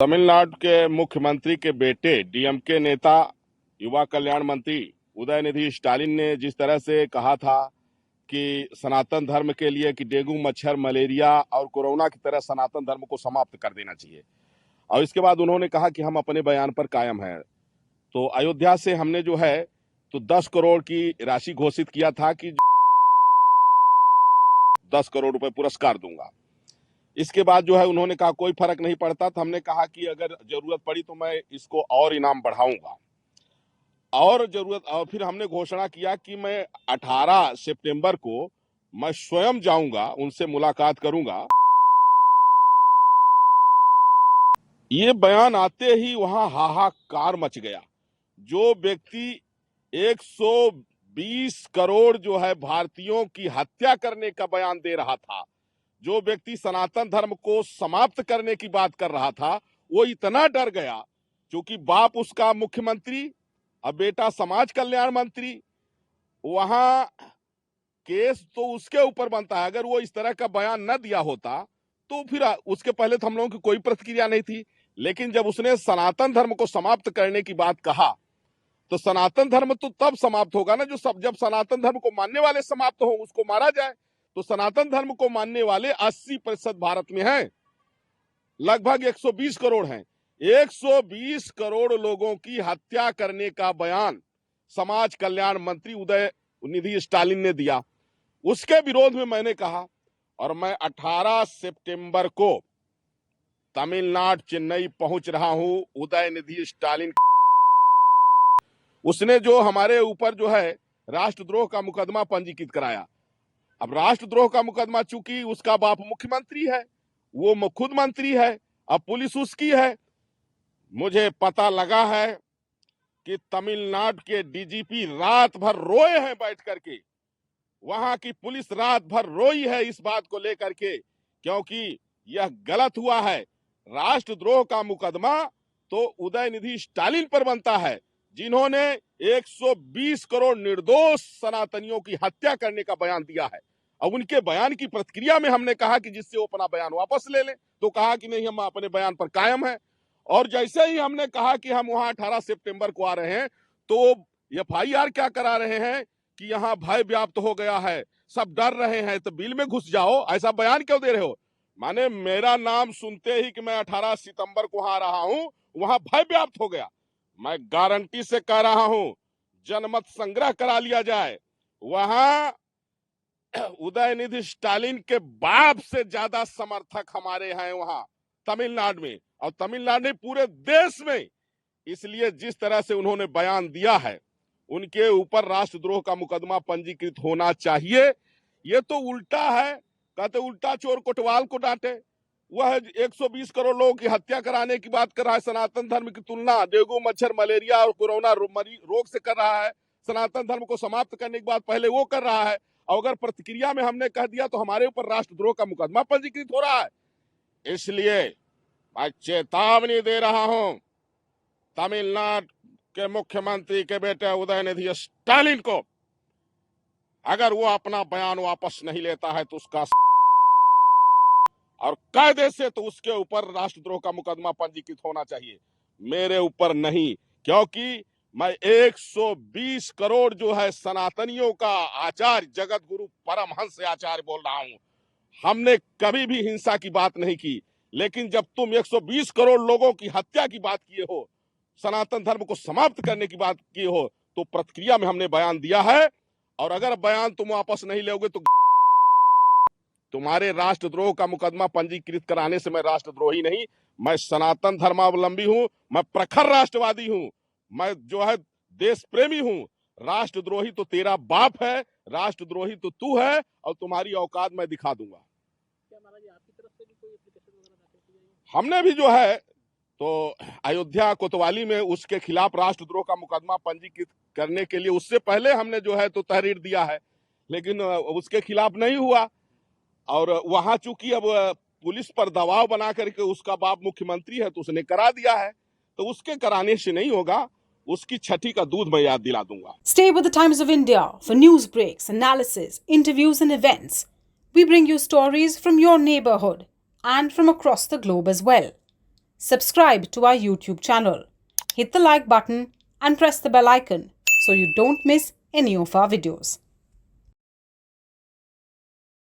तमिलनाडु के मुख्यमंत्री के बेटे डीएमके नेता युवा कल्याण मंत्री उदयनिधि स्टालिन ने जिस तरह से कहा था कि सनातन धर्म के लिए कि डेंगू मच्छर मलेरिया और कोरोना की तरह सनातन धर्म को समाप्त कर देना चाहिए, और इसके बाद उन्होंने कहा कि हम अपने बयान पर कायम हैं। तो अयोध्या से हमने जो है तो 10 करोड़ की राशि घोषित किया था कि 10 करोड़ रुपए पुरस्कार दूंगा। इसके बाद जो है उन्होंने कहा कोई फर्क नहीं पड़ता, तो हमने कहा कि अगर जरूरत पड़ी तो मैं इसको और इनाम बढ़ाऊंगा और फिर हमने घोषणा किया कि मैं 18 सितंबर को मैं स्वयं जाऊंगा, उनसे मुलाकात करूंगा। ये बयान आते ही वहां हाहाकार मच गया। जो व्यक्ति 120 करोड़ जो है भारतीयों की हत्या करने का बयान दे रहा था, जो व्यक्ति सनातन धर्म को समाप्त करने की बात कर रहा था, वो इतना डर गया क्योंकि बाप उसका मुख्यमंत्री और बेटा समाज कल्याण मंत्री। वहां केस तो उसके ऊपर बनता है। अगर वो इस तरह का बयान न दिया होता तो फिर उसके पहले तो हम लोगों की कोई प्रतिक्रिया नहीं थी, लेकिन जब उसने सनातन धर्म को समाप्त करने की बात कहा तो सनातन धर्म तो तब समाप्त होगा ना जब सनातन धर्म को मानने वाले समाप्त हो, उसको मारा जाए। तो सनातन धर्म को मानने वाले 80% भारत में हैं, लगभग 120 करोड़ हैं। 120 करोड़ लोगों की हत्या करने का बयान समाज कल्याण मंत्री उदयनिधि स्टालिन ने दिया। उसके विरोध में मैंने कहा, और मैं 18 सितंबर को तमिलनाडु चेन्नई पहुंच रहा हूं। उदयनिधि स्टालिन उसने जो हमारे ऊपर जो है राष्ट्रद्रोह का मुकदमा पंजीकृत कराया। अब राष्ट्रद्रोह का मुकदमा, चूंकि उसका बाप मुख्यमंत्री है, वो खुद मंत्री है, अब पुलिस उसकी है। मुझे पता लगा है कि तमिलनाडु के डीजीपी रात भर रोए हैं बैठ करके। वहां की पुलिस रात भर रोई है इस बात को लेकर के, क्योंकि यह गलत हुआ है। राष्ट्रद्रोह का मुकदमा तो उदयनिधि स्टालिन पर बनता है, जिन्होंने 120 करोड़ निर्दोष सनातनियों की हत्या करने का बयान दिया है। अब उनके बयान की प्रतिक्रिया में हमने कहा कि जिससे वो अपना बयान वापस ले लें, तो कहा कि नहीं, हम अपने बयान पर कायम हैं। और जैसे ही हमने कहा कि हम वहां 18 सितंबर को आ रहे हैं, तो एफआईआर क्या करा रहे हैं कि यहाँ भय व्याप्त हो गया है, सब डर रहे हैं, तो बिल में घुस जाओ, ऐसा बयान क्यों दे रहे हो? माने मेरा नाम सुनते ही कि मैं 18 सितंबर को आ रहा हूं, वहां भय व्याप्त हो गया। मैं गारंटी से कह रहा हूं, जनमत संग्रह करा लिया जाए। वहां उदयनिधि स्टालिन के बाप से ज्यादा समर्थक हमारे हैं वहां तमिलनाडु में, और तमिलनाडु में पूरे देश में। इसलिए जिस तरह से उन्होंने बयान दिया है, उनके ऊपर राष्ट्रद्रोह का मुकदमा पंजीकृत होना चाहिए। ये तो उल्टा है, कहते उल्टा चोर कोतवाल को डांटे। वह 120 करोड़ लोगों की हत्या कराने की बात कर रहा है, सनातन धर्म की तुलना डेंगू मच्छर मलेरिया और कोरोना रोग से कर रहा है। सनातन धर्म को समाप्त करने की बात पहले वो कर रहा है, और अगर प्रतिक्रिया में हमने कह दिया तो हमारे ऊपर राष्ट्रद्रोह का मुकदमा पंजीकृत हो रहा है। इसलिए मैं चेतावनी दे रहा हूं तमिलनाडु के मुख्यमंत्री के बेटे उदयनिधि स्टालिन को, अगर वो अपना बयान वापस नहीं लेता है तो उसका और कायदे से तो उसके ऊपर राष्ट्रद्रोह का मुकदमा पंजीकृत होना चाहिए, मेरे ऊपर नहीं। क्योंकि मैं 120 करोड़ जो है सनातनियों का आचार्य जगत गुरु परमहंस आचार्य बोल रहा हूं। हमने कभी भी हिंसा की बात नहीं की, लेकिन जब तुम 120 करोड़ लोगों की हत्या की बात किए हो, सनातन धर्म को समाप्त करने की बात की हो, तो प्रतिक्रिया में हमने बयान दिया है। और अगर बयान तुम वापस नहीं लोगे तो तुम्हारे राष्ट्रद्रोह का मुकदमा पंजीकृत कराने से मैं राष्ट्रद्रोही नहीं, मैं सनातन धर्मावलंबी हूं, मैं प्रखर राष्ट्रवादी हूं, मैं जो है देश प्रेमी हूं। राष्ट्रद्रोही तो तेरा बाप है, राष्ट्रद्रोही तो तू है, और तुम्हारी औकात मैं दिखा दूंगा। क्या महाराज आपकी तरफ से भी कोई एप्लीकेशन वगैरह दाखिल की जाएगी? हमने भी जो है तो अयोध्या कोतवाली में उसके खिलाफ राष्ट्रद्रोह का मुकदमा पंजीकृत करने के लिए उससे पहले हमने जो है तो तहरीर दिया है, लेकिन उसके खिलाफ नहीं हुआ। और वहां चूंकि अब पुलिस पर दबाव बना करके उसका बाप मुख्यमंत्री है तो उसने करा दिया है, तो उसके कराने से नहीं होगा, उसकी छठी का दूध मैं याद दिला दूंगा। Stay with the Times of India for news breaks, analysis, interviews and events. We bring you stories from your neighborhood and from across the globe as well. subscribe to our YouTube channel, hit the like button and press the bell icon so you don't miss any of our videos.